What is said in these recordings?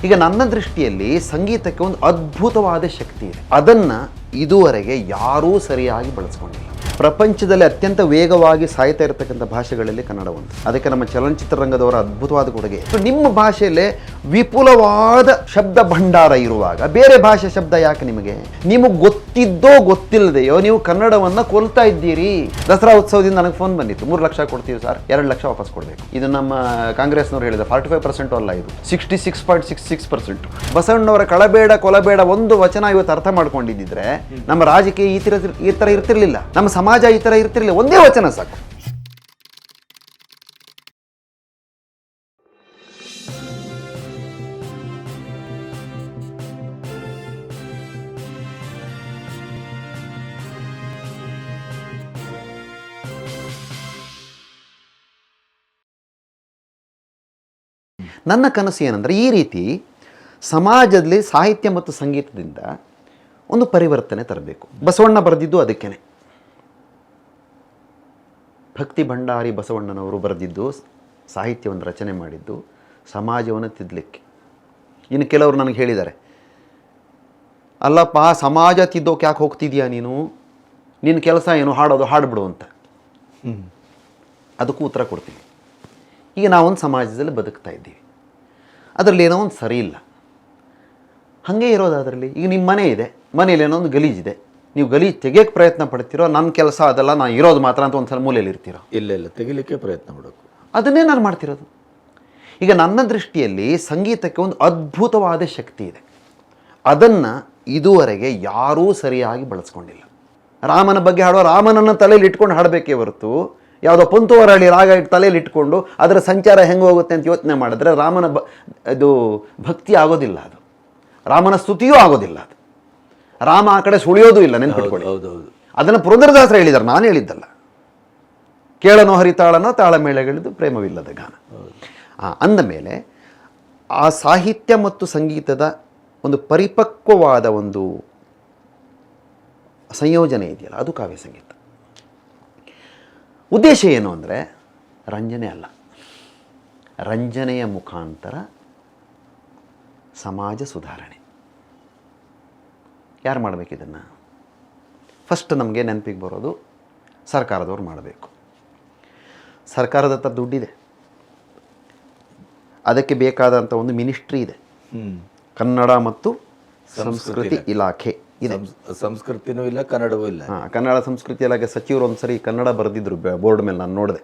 ಈಗ ನನ್ನ ದೃಷ್ಟಿಯಲ್ಲಿ ಸಂಗೀತಕ್ಕೆ ಒಂದು ಅದ್ಭುತವಾದ ಶಕ್ತಿ ಇದೆ. ಅದನ್ನು ಇದುವರೆಗೆ ಯಾರೂ ಸರಿಯಾಗಿ ಬಳಸ್ಕೊಂಡಿಲ್ಲ. ಪ್ರಪಂಚದಲ್ಲಿ ಅತ್ಯಂತ ವೇಗವಾಗಿ ಸಾಯ್ತಾ ಇರತಕ್ಕಂಥ ಭಾಷೆಗಳಲ್ಲಿ ಕನ್ನಡ ಒಂದು. ಅದಕ್ಕೆ ನಮ್ಮ ಚಲನಚಿತ್ರರಂಗದವರ ಅದ್ಭುತವಾದ ಕೊಡುಗೆ. ನಿಮ್ಮ ಭಾಷೆಯಲ್ಲೇ ವಿಪುಲವಾದ ಶಬ್ದ ಭಂಡಾರ ಇರುವಾಗ ಬೇರೆ ಭಾಷೆ ಶಬ್ದ ಯಾಕೆ ನಿಮಗೆ? ನಿಮಗೆ ಗೊತ್ತಿದ್ದೋ ಗೊತ್ತಿಲ್ಲದೆಯೋ ನೀವು ಕನ್ನಡವನ್ನು ಕೊಲ್ತಾ ಇದ್ದೀರಿ. ದಸರಾ ಉತ್ಸವದಿಂದ ನನಗೆ ಫೋನ್ ಬಂದಿತ್ತು, 3 ಲಕ್ಷ ಕೊಡ್ತೀವಿ ಸರ್, 2 ಲಕ್ಷ ವಾಪಸ್ ಕೊಡಬೇಕು. ಇದು ನಮ್ಮ ಕಾಂಗ್ರೆಸ್ನವರು ಹೇಳಿದ 45% ಅಲ್ಲ, ಇದು 66.66%. ಬಸವಣ್ಣವರ ಕಳಬೇಡ ಕೊಲಬೇಡ ಒಂದು ವಚನ ಇವತ್ತು ಅರ್ಥ ಮಾಡ್ಕೊಂಡಿದ್ದಿದ್ರೆ ನಮ್ಮ ರಾಜಕೀಯ ಈ ಥರ ಇರ್ತಿರ್ಲಿಲ್ಲ, ನಮ್ಮ ಸಮಾಜ ಈ ಥರ ಇರ್ತಿರ್ಲಿಲ್ಲ. ಒಂದೇ ವಚನ ಸಾಕು. ನನ್ನ ಕನಸು ಏನಂದರೆ ಈ ರೀತಿ ಸಮಾಜದಲ್ಲಿ ಸಾಹಿತ್ಯ ಮತ್ತು ಸಂಗೀತದಿಂದ ಒಂದು ಪರಿವರ್ತನೆ ತರಬೇಕು. ಬಸವಣ್ಣ ಬರೆದಿದ್ದು ಅದಕ್ಕೇನೆ. ಭಕ್ತಿ ಭಂಡಾರಿ ಬಸವಣ್ಣನವರು ಬರೆದಿದ್ದು, ಸಾಹಿತ್ಯವನ್ನು ರಚನೆ ಮಾಡಿದ್ದು ಸಮಾಜವನ್ನು ತಿದ್ದಲಿಕ್ಕೆ. ಇನ್ನು ಕೆಲವರು ನನಗೆ ಹೇಳಿದ್ದಾರೆ, ಅಲ್ಲಪ್ಪ ಸಮಾಜ ತಿದ್ದೋಕೆ ಯಾಕೆ ಹೋಗ್ತಿದ್ಯಾ ನೀನು, ನಿನ್ನ ಕೆಲಸ ಏನು ಹಾಡೋದು, ಹಾಡ್ಬಿಡು ಅಂತ. ಅದಕ್ಕೂ ಉತ್ತರ ಕೊಡ್ತೀನಿ. ಈಗ ನಾವೊಂದು ಸಮಾಜದಲ್ಲಿ ಬದುಕ್ತಾ ಇದ್ದೀವಿ, ಅದರಲ್ಲಿ ಏನೋ ಒಂದು ಸರಿ ಇಲ್ಲ. ಹಾಗೆ ಇರೋದು ಅದರಲ್ಲಿ. ಈಗ ನಿಮ್ಮ ಮನೆ ಇದೆ, ಮನೇಲಿ ಏನೋ ಒಂದು ಗಲೀಜಿದೆ, ನೀವು ಗಲೀಜು ತೆಗಿಯೋಕ್ಕೆ ಪ್ರಯತ್ನ ಪಡ್ತೀರೋ, ನನ್ನ ಕೆಲಸ ಅದಲ್ಲ, ನಾನು ಇರೋದು ಮಾತ್ರ ಅಂತ ಒಂದು ಸಲ ಮೂಲೆಯಲ್ಲಿ ಇರ್ತೀರೋ? ಇಲ್ಲ, ತೆಗಿಲಿಕ್ಕೆ ಪ್ರಯತ್ನ ಮಾಡಬೇಕು. ಅದನ್ನೇ ನಾನು ಮಾಡ್ತಿರೋದು. ಈಗ ನನ್ನ ದೃಷ್ಟಿಯಲ್ಲಿ ಸಂಗೀತಕ್ಕೆ ಒಂದು ಅದ್ಭುತವಾದ ಶಕ್ತಿ ಇದೆ. ಅದನ್ನು ಇದುವರೆಗೆ ಯಾರೂ ಸರಿಯಾಗಿ ಬಳಸ್ಕೊಂಡಿಲ್ಲ. ರಾಮನ ಬಗ್ಗೆ ಹಾಡೋ ರಾಮನನ್ನು ತಲೆಯಲ್ಲಿ ಇಟ್ಕೊಂಡು ಹಾಡಬೇಕೇ ಹೊರತು, ಯಾವುದೋ ಪಂತುವರಹಳ್ಳಿ ರಾಗ ಇಟ್ಟು ತಲೆಯಲ್ಲಿ ಇಟ್ಕೊಂಡು ಅದರ ಸಂಚಾರ ಹೆಂಗೆ ಹೋಗುತ್ತೆ ಅಂತ ಯೋಚನೆ ಮಾಡಿದ್ರೆ ರಾಮನ ಇದು ಭಕ್ತಿ ಆಗೋದಿಲ್ಲ, ಅದು ರಾಮನ ಸ್ತುತಿಯೂ ಆಗೋದಿಲ್ಲ. ಅದು ರಾಮ ಆ ಕಡೆ ಸುಳಿಯೋದು ಇಲ್ಲ, ನೆನ್ಪಿಟ್ಕೊಳ್ಳಿ. ಅದನ್ನು ಪುರಂದರದಾಸರು ಹೇಳಿದ್ದಾರೆ, ನಾನು ಹೇಳಿದ್ದಲ್ಲ. ಕೇಳನೋ ಹರಿತಾಳನೋ ತಾಳಮೇಳಗಳಿದ್ದು ಪ್ರೇಮವಿಲ್ಲದ ಗಾನ. ಅಂದ ಮೇಲೆ ಆ ಸಾಹಿತ್ಯ ಮತ್ತು ಸಂಗೀತದ ಒಂದು ಪರಿಪಕ್ವವಾದ ಒಂದು ಸಂಯೋಜನೆ ಇದೆಯಲ್ಲ, ಅದು ಕಾವ್ಯ ಸಂಗೀತ. ಉದ್ದೇಶ ಏನು ಅಂದರೆ ರಂಜನೆ ಅಲ್ಲ, ರಂಜನೆಯ ಮುಖಾಂತರ ಸಮಾಜ ಸುಧಾರಣೆ. ಯಾರು ಮಾಡಬೇಕು ಇದನ್ನು? ಫಸ್ಟ್ ನಮಗೆ ನೆನಪಿಗೆ ಬರೋದು ಸರ್ಕಾರದವ್ರು ಮಾಡಬೇಕು. ಸರ್ಕಾರದ ಹತ್ರ ದುಡ್ಡಿದೆ, ಅದಕ್ಕೆ ಬೇಕಾದಂಥ ಒಂದು ಮಿನಿಸ್ಟ್ರಿ ಇದೆ, ಕನ್ನಡ ಮತ್ತು ಸಂಸ್ಕೃತಿ ಇಲಾಖೆ ಇದೆ. ಸಂಸ್ಕೃತಿನೂ ಇಲ್ಲ, ಕನ್ನಡವೂ ಇಲ್ಲ. ಕನ್ನಡ ಸಂಸ್ಕೃತಿ ಇಲಾಖೆ ಸಚಿವರು ಒಂದ್ಸರಿ ಕನ್ನಡ ಬರೆದಿದ್ರು ಬೋರ್ಡ್ ಮೇಲೆ, ನಾನು ನೋಡಿದೆ,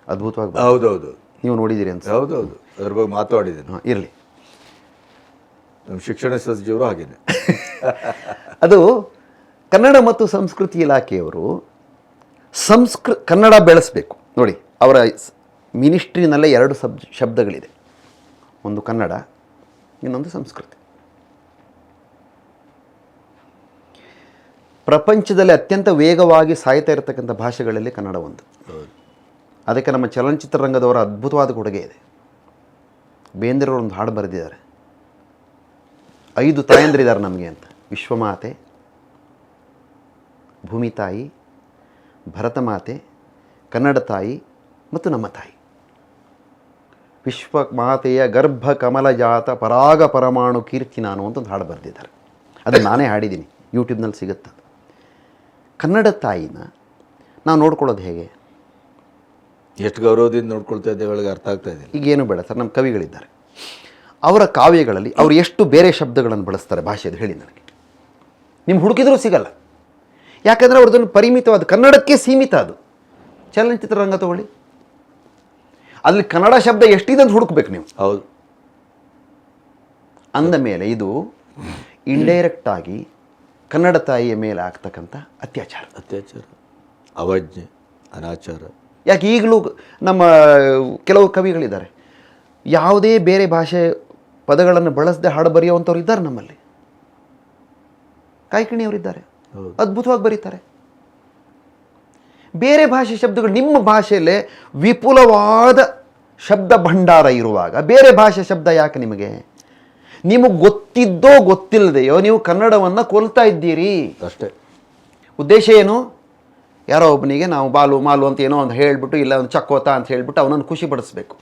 ಅದ್ಭುತವಾಗಿ. ಹೌದೌದು, ನೀವು ನೋಡಿದ್ದೀರಿ ಅಂತ? ಹೌದೌದು, ಅದ್ರ ಬಗ್ಗೆ ಮಾತಾಡಿದ್ದೀನಿ. ಇರಲಿ, ನಮ್ಮ ಶಿಕ್ಷಣ ಸಚಿವರು ಹಾಗೇನೆ. ಅದು ಕನ್ನಡ ಮತ್ತು ಸಂಸ್ಕೃತಿ ಇಲಾಖೆಯವರು ಕನ್ನಡ ಬೆಳೆಸಬೇಕು. ನೋಡಿ, ಅವರ ಮಿನಿಸ್ಟ್ರಿನಲ್ಲೇ 2 ಶಬ್ದಗಳಿದೆ, ಒಂದು ಕನ್ನಡ, ಇನ್ನೊಂದು ಸಂಸ್ಕೃತಿ. ಪ್ರಪಂಚದಲ್ಲಿ ಅತ್ಯಂತ ವೇಗವಾಗಿ ಸಾಯ್ತಾ ಇರತಕ್ಕಂಥ ಭಾಷೆಗಳಲ್ಲಿ ಕನ್ನಡ ಒಂದು. ಅದಕ್ಕೆ ನಮ್ಮ ಚಲನಚಿತ್ರರಂಗದವರ ಅದ್ಭುತವಾದ ಕೊಡುಗೆ ಇದೆ. ಬೇಂದ್ರವರು ಒಂದು ಹಾಡು ಬರೆದಿದ್ದಾರೆ, 5 ತಾಯಂದ್ರಿದ್ದಾರೆ ನಮಗೆ ಅಂತ. ವಿಶ್ವಮಾತೆ, ಭೂಮಿ ತಾಯಿ, ಭರತ ಮಾತೆ, ಕನ್ನಡ ತಾಯಿ ಮತ್ತು ನಮ್ಮ ತಾಯಿ. ವಿಶ್ವಮಾತೆಯ ಗರ್ಭ ಕಮಲ ಜಾತ ಪರಾಗ ಪರಮಾಣು ಕೀರ್ತಿ ನಾನು ಅಂತ ಒಂದು ಹಾಡು ಬರೆದಿದ್ದಾರೆ. ಅದು ನಾನೇ ಹಾಡಿದ್ದೀನಿ, ಯೂಟ್ಯೂಬ್ನಲ್ಲಿ ಸಿಗುತ್ತೆ. ಕನ್ನಡ ತಾಯಿನ ನಾವು ನೋಡ್ಕೊಳ್ಳೋದು ಹೇಗೆ? ಎಷ್ಟು ಗೌರವದಿಂದ ನೋಡ್ಕೊಳ್ತಾ ಇದ್ದೇವೆ, ಒಳಗೆ ಅರ್ಥ ಆಗ್ತಾ ಇದೆ. ಈಗೇನು ಬೇಡ ಸರ್, ನಮ್ಮ ಕವಿಗಳಿದ್ದಾರೆ, ಅವರ ಕಾವ್ಯಗಳಲ್ಲಿ ಅವರು ಎಷ್ಟು ಬೇರೆ ಶಬ್ದಗಳನ್ನು ಬಳಸ್ತಾರೆ ಭಾಷೆದು ಹೇಳಿ ನನಗೆ. ನಿಮ್ಮ ಹುಡುಕಿದ್ರೂ ಸಿಗಲ್ಲ, ಯಾಕಂದರೆ ಅವ್ರದ್ದನ್ನು ಪರಿಮಿತವಾದ ಕನ್ನಡಕ್ಕೆ ಸೀಮಿತ. ಅದು ಚಲನಚಿತ್ರರಂಗ ತಗೊಳ್ಳಿ, ಅಲ್ಲಿ ಕನ್ನಡ ಶಬ್ದ ಎಷ್ಟಿದೆ ಅಂತ ಹುಡುಕ್ಬೇಕು ನೀವು. ಹೌದು. ಅಂದ ಮೇಲೆ ಇದು ಇಂಡೈರೆಕ್ಟ್ ಆಗಿ ಕನ್ನಡ ತಾಯಿಯ ಮೇಲೆ ಆಗ್ತಕ್ಕಂಥ ಅತ್ಯಾಚಾರ, ಅವಜ್ಞೆ, ಅನಾಚಾರ. ಯಾಕೆ ಈಗಲೂ ನಮ್ಮ ಕೆಲವು ಕವಿಗಳಿದ್ದಾರೆ, ಯಾವುದೇ ಬೇರೆ ಭಾಷೆ ಪದಗಳನ್ನು ಬಳಸದೆ ಹಾಡು ಬರೆಯುವಂಥವ್ರು ಇದ್ದಾರೆ ನಮ್ಮಲ್ಲಿ. ಕಾಯ್ಕಿಣಿಯವರಿದ್ದಾರೆ, ಅದ್ಭುತವಾಗಿ ಬರೀತಾರೆ. ಬೇರೆ ಭಾಷೆ ಶಬ್ದಗಳು, ನಿಮ್ಮ ಭಾಷೆಯಲ್ಲೇ ವಿಪುಲವಾದ ಶಬ್ದ ಭಂಡಾರ ಇರುವಾಗ ಬೇರೆ ಭಾಷೆ ಶಬ್ದ ಯಾಕೆ ನಿಮಗೆ? ನಿಮಗೆ ಗೊತ್ತಿದ್ದೋ ಗೊತ್ತಿಲ್ಲದೆಯೋ ನೀವು ಕನ್ನಡವನ್ನು ಕೊಲ್ತಾ ಇದ್ದೀರಿ ಅಷ್ಟೇ. ಉದ್ದೇಶ ಏನು? ಯಾರೋ ಒಬ್ಬನಿಗೆ ನಾವು ಬಾಲು ಮಾಲು ಅಂತ ಏನೋ ಒಂದು ಹೇಳಿಬಿಟ್ಟು, ಇಲ್ಲ ಒಂದು ಚಕ್ಕೋತ ಅಂತ ಹೇಳಿಬಿಟ್ಟು ಅವನನ್ನು ಖುಷಿ ಪಡಿಸ್ಬೇಕು.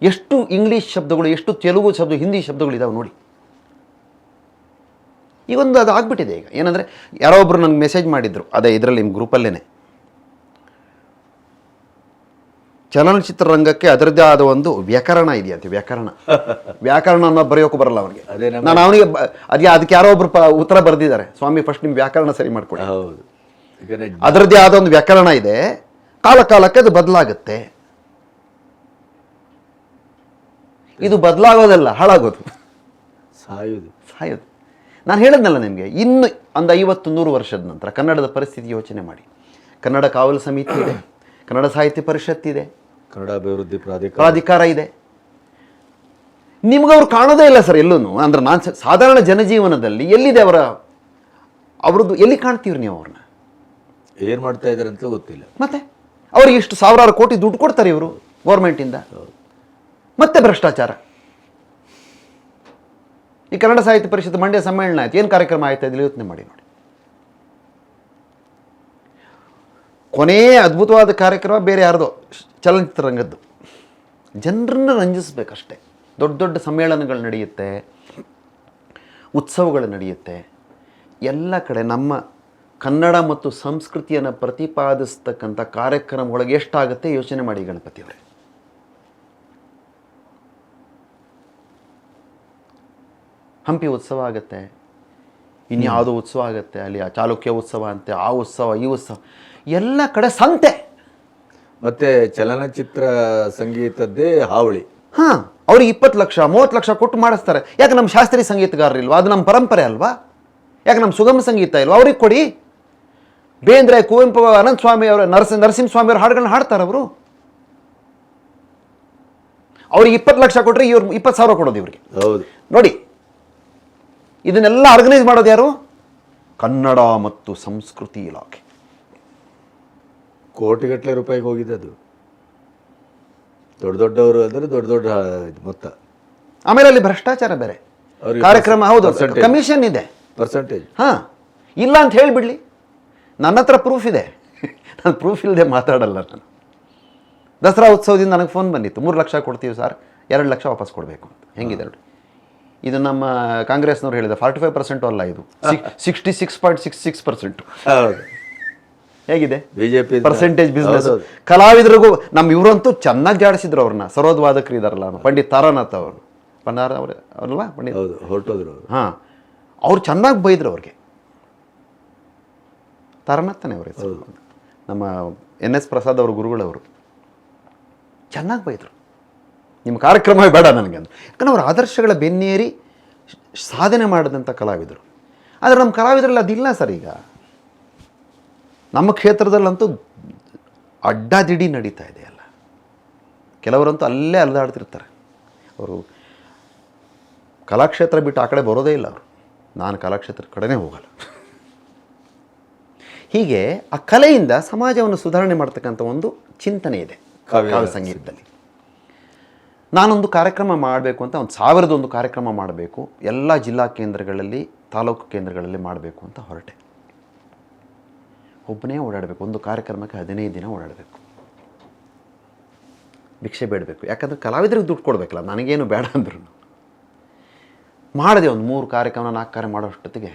ಎಷ್ಟು ಇಂಗ್ಲೀಷ್ ಶಬ್ದಗಳು, ಎಷ್ಟು ತೆಲುಗು ಶಬ್ದ, ಹಿಂದಿ ಶಬ್ದಗಳಿದಾವೆ ನೋಡಿ. ಈಗೊಂದು ಅದು ಆಗ್ಬಿಟ್ಟಿದೆ ಈಗ. ಏನಂದರೆ ಯಾರೋ ಒಬ್ಬರು ನನಗೆ ಮೆಸೇಜ್ ಮಾಡಿದ್ರು, ಅದೇ ಇದರಲ್ಲಿ ನಿಮ್ಮ ಗ್ರೂಪಲ್ಲೇ, ಚಲನಚಿತ್ರ ರಂಗಕ್ಕೆ ಅದರದ್ದೇ ಆದ ಒಂದು ವ್ಯಾಕರಣ ಇದೆಯಂತೆ. ವ್ಯಾಕರಣ ಅನ್ನೋ ಬರೆಯೋಕ್ಕೂ ಬರಲ್ಲ ಅವನಿಗೆ. ನಾನು ಅವನಿಗೆ ಅದಕ್ಕೆ ಯಾರೋ ಒಬ್ರು ಉತ್ತರ ಬರೆದಿದ್ದಾರೆ, ಸ್ವಾಮಿ ಫಸ್ಟ್ ನಿಮ್ಮ ವ್ಯಾಕರಣ ಸರಿ ಮಾಡ್ಕೊಡಿ. ಅದರದ್ದೇ ಆದ ಒಂದು ವ್ಯಾಕರಣ ಇದೆ, ಕಾಲ ಕಾಲಕ್ಕೆ ಅದು ಬದಲಾಗುತ್ತೆ. ಇದು ಬದಲಾಗೋದಲ್ಲ, ಹಾಳಾಗೋದು, ಸಾಯೋದು. ನಾನು ಹೇಳಿದ್ನಲ್ಲ ನಿಮಗೆ, ಇನ್ನು ಒಂದು 50-100 ವರ್ಷದ ನಂತರ ಕನ್ನಡದ ಪರಿಸ್ಥಿತಿ ಯೋಚನೆ ಮಾಡಿ. ಕನ್ನಡ ಕಾವಲು ಸಮಿತಿ ಇದೆ, ಕನ್ನಡ ಸಾಹಿತ್ಯ ಪರಿಷತ್ ಇದೆ, ಕನ್ನಡ ಅಭಿವೃದ್ಧಿ ಪ್ರಾಧಿಕಾರ ಇದೆ. ನಿಮ್ಗವ್ರು ಕಾಣೋದೇ ಇಲ್ಲ ಸರ್ ಎಲ್ಲೂ. ಅಂದ್ರೆ ನಾನು ಸಾಧಾರಣ ಜನಜೀವನದಲ್ಲಿ ಎಲ್ಲಿದೆ ಅವ್ರದ್ದು, ಎಲ್ಲಿ ಕಾಣ್ತೀವ್ರಿ ನೀವು ಅವ್ರನ್ನ? ಏನು ಮಾಡ್ತಾ ಇದ್ದಾರೆ ಅಂತ ಗೊತ್ತಿಲ್ಲ. ಮತ್ತೆ ಅವ್ರಿಗೆ ಇಷ್ಟು ಸಾವಿರಾರು ಕೋಟಿ ದುಡ್ಡು ಕೊಡ್ತಾರೆ ಇವರು ಗೌರ್ಮೆಂಟಿಂದ. ಮತ್ತೆ ಭ್ರಷ್ಟಾಚಾರ. ಈ ಕನ್ನಡ ಸಾಹಿತ್ಯ ಪರಿಷತ್ ಮಂಡ್ಯ ಸಮ್ಮೇಳನ ಆಯ್ತು, ಏನು ಕಾರ್ಯಕ್ರಮ ಆಯ್ತಾ ಇದ್ರಲ್ಲಿ ಯೋಚನೆ ಮಾಡಿ ನೋಡಿ. ಕೊನೆಯ ಅದ್ಭುತವಾದ ಕಾರ್ಯಕ್ರಮ ಬೇರೆ ಯಾರ್ದೋ, ಚಲನಚಿತ್ರರಂಗದ್ದು. ಜನರನ್ನು ರಂಜಿಸ್ಬೇಕಷ್ಟೆ. ದೊಡ್ಡ ದೊಡ್ಡ ಸಮ್ಮೇಳನಗಳು ನಡೆಯುತ್ತೆ, ಉತ್ಸವಗಳು ನಡೆಯುತ್ತೆ. ಎಲ್ಲ ಕಡೆ ನಮ್ಮ ಕನ್ನಡ ಮತ್ತು ಸಂಸ್ಕೃತಿಯನ್ನು ಪ್ರತಿಪಾದಿಸ್ತಕ್ಕಂಥ ಕಾರ್ಯಕ್ರಮಗಳಿಗೆ ಎಷ್ಟಾಗುತ್ತೆ ಯೋಚನೆ ಮಾಡಿ ಗಣಪತಿಯವರೇ. ಹಂಪಿ ಉತ್ಸವ ಆಗುತ್ತೆ, ಇನ್ಯಾವುದೋ ಉತ್ಸವ ಆಗುತ್ತೆ, ಅಲ್ಲಿ ಆ ಚಾಲುಕ್ಯ ಉತ್ಸವ ಅಂತೆ, ಆ ಉತ್ಸವ ಈ ಉತ್ಸವ, ಎಲ್ಲ ಕಡೆ ಸಂತೆ. ಮತ್ತೆ ಚಲನಚಿತ್ರ ಸಂಗೀತದ್ದೇ ಹಾವಳಿ. ಹಾಂ, ಅವ್ರಿಗೆ 20 ಲಕ್ಷ 30 ಲಕ್ಷ ಕೊಟ್ಟು ಮಾಡಿಸ್ತಾರೆ. ಯಾಕೆ ನಮ್ಮ ಶಾಸ್ತ್ರೀಯ ಸಂಗೀತಗಾರರಿಲ್ವಾ? ಅದು ನಮ್ಮ ಪರಂಪರೆ ಅಲ್ವಾ? ಯಾಕೆ ನಮ್ಮ ಸುಗಮ ಸಂಗೀತ ಇಲ್ವಾ? ಅವ್ರಿಗೆ ಕೊಡಿ. ಬೇಂದ್ರೆ, ಕುವೆಂಪು, ಅನಂತ ಸ್ವಾಮಿ ಅವರ, ನರಸಿಂಹಸ್ವಾಮಿ ಅವ್ರ ಹಾಡುಗಳನ್ನ ಹಾಡ್ತಾರೆ ಅವರು. ಅವ್ರಿಗೆ 20 ಲಕ್ಷ ಕೊಟ್ಟರೆ ಇವ್ರು 20,000 ಕೊಡೋದು ಇವ್ರಿಗೆ. ಹೌದು ನೋಡಿ, ಇದನ್ನೆಲ್ಲ ಆರ್ಗನೈಸ್ ಮಾಡೋದು ಯಾರು? ಕನ್ನಡ ಮತ್ತು ಸಂಸ್ಕೃತಿ ಇಲಾಖೆ. ಕೋಟಿಗಟ್ಟಲೆ ರೂಪಾಯಿಗೆ ಹೋಗಿದೆ ಅದು. ದೊಡ್ಡವರು ಅಂದರೆ ದೊಡ್ಡ ಮೊತ್ತ. ಆಮೇಲೆ ಅಲ್ಲಿ ಭ್ರಷ್ಟಾಚಾರ ಬೇರೆ. ಕಾರ್ಯಕ್ರಮ ಹೌದು, ಕಮಿಷನ್ ಇದೆ, ಪರ್ಸೆಂಟೇಜ್. ಹಾಂ, ಇಲ್ಲ ಅಂತ ಹೇಳಿಬಿಡ್ಲಿ. ನನ್ನ ಹತ್ರ ಪ್ರೂಫ್ ಇದೆ. ನಾನು ಪ್ರೂಫ್ ಇಲ್ಲದೆ ಮಾತಾಡಲ್ಲ. ನಾನು ದಸರಾ ಉತ್ಸವದಿಂದ ನನಗೆ ಫೋನ್ ಬಂದಿತ್ತು, 3 ಲಕ್ಷ ಕೊಡ್ತೀವಿ ಸರ್, 2 ಲಕ್ಷ ವಾಪಸ್ ಕೊಡಬೇಕು ಅಂತ. ಹೆಂಗಿದೆ ನೋಡಿ. ಇದು ನಮ್ಮ ಕಾಂಗ್ರೆಸ್ನವ್ರು ಹೇಳಿದ 45% ಅಲ್ಲ, ಇದು 66.66%. ಹೇಗಿದೆ ಬಿಜೆಪಿ ಪರ್ಸೆಂಟೇಜ್ ಬಿಸ್ನೆಸ್. ಕಲಾವಿದರಿಗೂ ಇವರಂತೂ ಚೆನ್ನಾಗಿ ಜಾಡಿಸಿದ್ರು ಅವ್ರನ್ನ. ಸರೋದ್ವಾದಕರು ಇದಾರಲ್ಲ, ಪಂಡಿತ್ ತಾರಾನಾಥ್ ಅವರು, ಅವರಲ್ವಾ ಪಂಡಿತ್, ಹೊರಟೋದ್ರು. ಹಾಂ, ಅವ್ರು ಚೆನ್ನಾಗಿ ಬೈದ್ರು ಅವ್ರಿಗೆ. ತಾರಾನಾಥನೇ ಅವ್ರ ಹೆಸರು. ನಮ್ಮ NS ಪ್ರಸಾದ್ ಅವ್ರ ಗುರುಗಳವರು ಚೆನ್ನಾಗಿ ಬೈದರು. ನಿಮ್ಮ ಕಾರ್ಯಕ್ರಮವೇ ಬೇಡ ನನಗೆ ಅಂತ. ಯಾಕಂದ್ರೆ ಅವ್ರ ಆದರ್ಶಗಳ ಬೆನ್ನೇರಿ ಸಾಧನೆ ಮಾಡಿದಂಥ ಕಲಾವಿದರು. ಆದರೆ ನಮ್ಮ ಕಲಾವಿದರಲ್ಲಿ ಅದಿಲ್ಲ ಸರ್. ಈಗ ನಮ್ಮ ಕ್ಷೇತ್ರದಲ್ಲಂತೂ ಅಡ್ಡಾದಿಡ್ಡಿ ನಡೀತಾ ಇದೆ ಅಲ್ಲ. ಕೆಲವರಂತೂ ಅಲ್ಲೇ ಅಲ್ದಾಡ್ತಿರ್ತಾರೆ. ಅವರು ಕಲಾಕ್ಷೇತ್ರ ಬಿಟ್ಟು ಆ ಕಡೆ ಬರೋದೇ ಇಲ್ಲ ಅವರು. ನಾನು ಕಲಾಕ್ಷೇತ್ರದ ಕಡೆನೇ ಹೋಗಲ್ಲ. ಹೀಗೆ ಆ ಕಲೆಯಿಂದ ಸಮಾಜವನ್ನು ಸುಧಾರಣೆ ಮಾಡ್ತಕ್ಕಂಥ ಒಂದು ಚಿಂತನೆ ಇದೆ ಕಾವ್ಯ ಸಂಗೀತದಲ್ಲಿ. ನಾನೊಂದು ಕಾರ್ಯಕ್ರಮ ಮಾಡಬೇಕು ಅಂತ, 1001 ಕಾರ್ಯಕ್ರಮ ಮಾಡಬೇಕು, ಎಲ್ಲ ಜಿಲ್ಲಾ ಕೇಂದ್ರಗಳಲ್ಲಿ, ತಾಲೂಕು ಕೇಂದ್ರಗಳಲ್ಲಿ ಮಾಡಬೇಕು ಅಂತ ಹೊರಟೆ. ಒಬ್ಬನೇ ಓಡಾಡಬೇಕು. ಒಂದು ಕಾರ್ಯಕ್ರಮಕ್ಕೆ 15 ದಿನ ಓಡಾಡಬೇಕು, ಭಿಕ್ಷೆ ಬೇಡಬೇಕು. ಯಾಕಂದರೆ ಕಲಾವಿದರಿಗೆ ದುಡ್ಡು ಕೊಡಬೇಕಲ್ಲ, ನನಗೇನು ಬೇಡ ಅಂದ್ರು. ಮಾಡಿದೆ ಒಂದು 3 ಕಾರ್ಯಕ್ರಮ 4 ಕಾರ್ಯ ಮಾಡೋಷ್ಟೊತ್ತಿಗೆ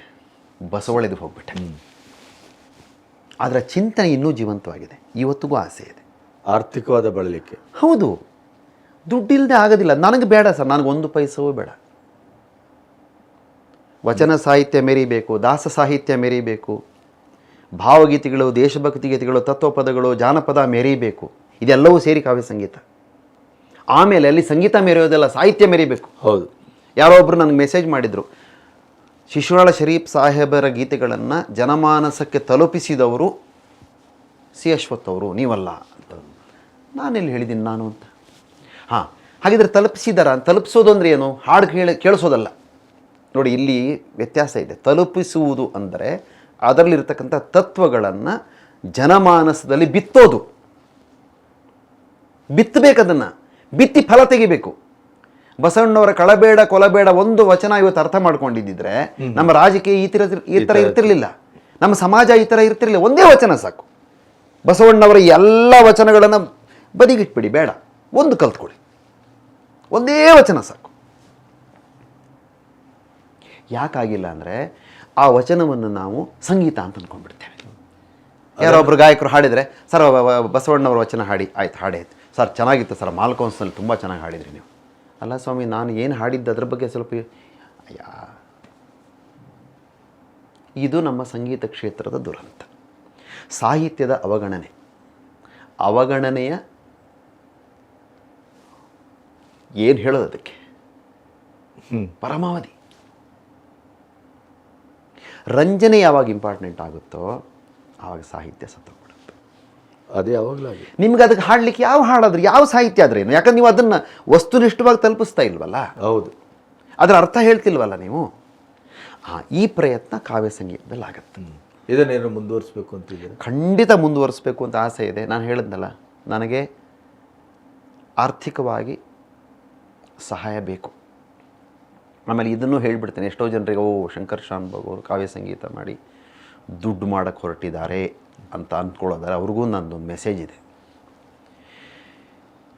ಬಸವಳಿದು ಹೋಗ್ಬಿಟ್ಟೆ. ಆದರೆ ಚಿಂತನೆ ಇನ್ನೂ ಜೀವಂತವಾಗಿದೆ, ಇವತ್ತಿಗೂ ಆಸೆ ಇದೆ. ಆರ್ಥಿಕವಾದ ಬಳಲಿಕೆ. ಹೌದು, ದುಡ್ಡಿಲ್ಲದೆ ಆಗೋದಿಲ್ಲ. ನನಗೆ ಬೇಡ ಸರ್, ನನಗೆ 1 ಪೈಸವೂ ಬೇಡ. ವಚನ ಸಾಹಿತ್ಯ ಮೆರಿಬೇಕು, ದಾಸ ಸಾಹಿತ್ಯ ಮೆರಿಬೇಕು, ಭಾವಗೀತೆಗಳು, ದೇಶಭಕ್ತಿ ಗೀತೆಗಳು, ತತ್ವಪದಗಳು, ಜಾನಪದ ಮೆರಿಬೇಕು. ಇದೆಲ್ಲವೂ ಸೇರಿ ಕಾವ್ಯ ಸಂಗೀತ. ಆಮೇಲೆ ಅಲ್ಲಿ ಸಂಗೀತ ಮೆರೆಯೋದೆಲ್ಲ, ಸಾಹಿತ್ಯ ಮೆರಿಬೇಕು. ಹೌದು. ಯಾರೋ ಒಬ್ಬರು ನನಗೆ ಮೆಸೇಜ್ ಮಾಡಿದರು, ಶಿಶುನಾಳ ಶರೀಫ್ ಸಾಹೇಬರ ಗೀತೆಗಳನ್ನು ಜನಮಾನಸಕ್ಕೆ ತಲುಪಿಸಿದವರು ಸಿ ಅಶ್ವಥ್ ಅವರು, ನೀವಲ್ಲ ಅಂತ. ನಾನೆಲ್ಲಿ ಹೇಳಿದ್ದೀನಿ ನಾನು ಅಂತ. ಹಾಂ, ಹಾಗಿದ್ರೆ ತಲುಪಿಸೋದು ಅಂದರೆ ಏನು? ಹಾಡು ಕೇಳಿಸೋದಲ್ಲ ನೋಡಿ, ಇಲ್ಲಿ ವ್ಯತ್ಯಾಸ ಇದೆ. ತಲುಪಿಸುವುದು ಅಂದರೆ ಅದರಲ್ಲಿರ್ತಕ್ಕಂಥ ತತ್ವಗಳನ್ನು ಜನಮಾನಸದಲ್ಲಿ ಬಿತ್ತೋದು. ಬಿತ್ತಬೇಕದನ್ನು, ಬಿತ್ತಿ ಫಲ ತೆಗಿಬೇಕು. ಬಸವಣ್ಣವರ ಕಳಬೇಡ ಕೊಲಬೇಡ ಒಂದು ವಚನ ಇವತ್ತು ಅರ್ಥ ಮಾಡ್ಕೊಂಡಿದ್ದಿದ್ರೆ ನಮ್ಮ ರಾಜಕೀಯ ಈ ಥರ ಇರ್ತಿರ್ಲಿಲ್ಲ, ನಮ್ಮ ಸಮಾಜ ಈ ಥರ ಇರ್ತಿರ್ಲಿಲ್ಲ. ಒಂದೇ ವಚನ ಸಾಕು. ಬಸವಣ್ಣವರ ಎಲ್ಲ ವಚನಗಳನ್ನು ಬದಿಗಿಟ್ಬಿಡಿ, ಬೇಡ, ಒಂದು ಕಲ್ತ್ಕೊಳ್ಳಿ. ಒಂದೇ ವಚನ ಸಾಕು. ಯಾಕಾಗಿಲ್ಲ ಅಂದರೆ ಆ ವಚನವನ್ನು ನಾವು ಸಂಗೀತ ಅಂತ ಅಂದ್ಕೊಂಡ್ಬಿಡ್ತೇವೆ. ಯಾರೊಬ್ಬರು ಗಾಯಕರು ಹಾಡಿದರೆ, ಸರ್ ಬಸವಣ್ಣವ್ರ ವಚನ ಹಾಡಿ, ಆಯ್ತು ಹಾಡಾಯ್ತು ಸರ್, ಚೆನ್ನಾಗಿತ್ತು ಸರ್, ಮಾಲ್ಕೌನ್ಸ್ನಲ್ಲಿ ತುಂಬ ಚೆನ್ನಾಗಿ ಹಾಡಿದ್ರಿ ನೀವು. ಅಲ್ಲ ಸ್ವಾಮಿ, ನಾನು ಏನು ಹಾಡಿದ್ದು ಅದ್ರ ಬಗ್ಗೆ ಸ್ವಲ್ಪ ಇದು ನಮ್ಮ ಸಂಗೀತ ಕ್ಷೇತ್ರದ ದುರಂತ. ಸಾಹಿತ್ಯದ ಅವಗಣನೆಯ ಏನು ಹೇಳೋದು ಅದಕ್ಕೆ ಪರಮಾವಧಿ. ರಂಜನೆ ಯಾವಾಗ ಇಂಪಾರ್ಟೆಂಟ್ ಆಗುತ್ತೋ ಆವಾಗ ಸಾಹಿತ್ಯ ಸತ್ತೋಗ್ಬಿಡುತ್ತೆ. ಅದೇ ಯಾವಾಗಲಾಗಿ ನಿಮ್ಗೆ ಅದಕ್ಕೆ ಹಾಡಲಿಕ್ಕೆ ಯಾವ ಹಾಡಾದ್ರೆ ಯಾವ ಸಾಹಿತ್ಯ ಆದ್ರೆ ಏನು? ಯಾಕಂದ್ರೆ ನೀವು ಅದನ್ನು ವಸ್ತುನಿಷ್ಠವಾಗಿ ತಲುಪಿಸ್ತಾ ಇಲ್ವಲ್ಲ. ಹೌದು, ಅದರ ಅರ್ಥ ಹೇಳ್ತಿಲ್ವಲ್ಲ ನೀವು. ಈ ಪ್ರಯತ್ನ ಕಾವ್ಯ ಸಂಗೀತದಲ್ಲಿ ಆಗುತ್ತೆ. ಇದನ್ನೇನು ಮುಂದುವರಿಸಬೇಕು ಅಂತಿದ್ದೀರಾ? ಖಂಡಿತ ಮುಂದುವರಿಸಬೇಕು ಅಂತ ಆಸೆ ಇದೆ. ನಾನು ಹೇಳಿದ್ನಲ್ಲ, ನನಗೆ ಆರ್ಥಿಕವಾಗಿ ಸಹಾಯ ಬೇಕು. ಆಮೇಲೆ ಇದನ್ನು ಹೇಳಿಬಿಡ್ತೇನೆ, ಎಷ್ಟೋ ಜನರಿಗೆ ಶಂಕರ್ ಶಾನ್ಭೋಗ್ ಅವರು ಕಾವ್ಯ ಸಂಗೀತ ಮಾಡಿ ದುಡ್ಡು ಮಾಡೋಕ್ಕೆ ಹೊರಟಿದ್ದಾರೆ ಅಂತ ಅಂದ್ಕೊಳ್ಳೋದಾರೆ, ಅವ್ರಿಗೂ ನನ್ನದೊಂದು ಮೆಸೇಜ್ ಇದೆ.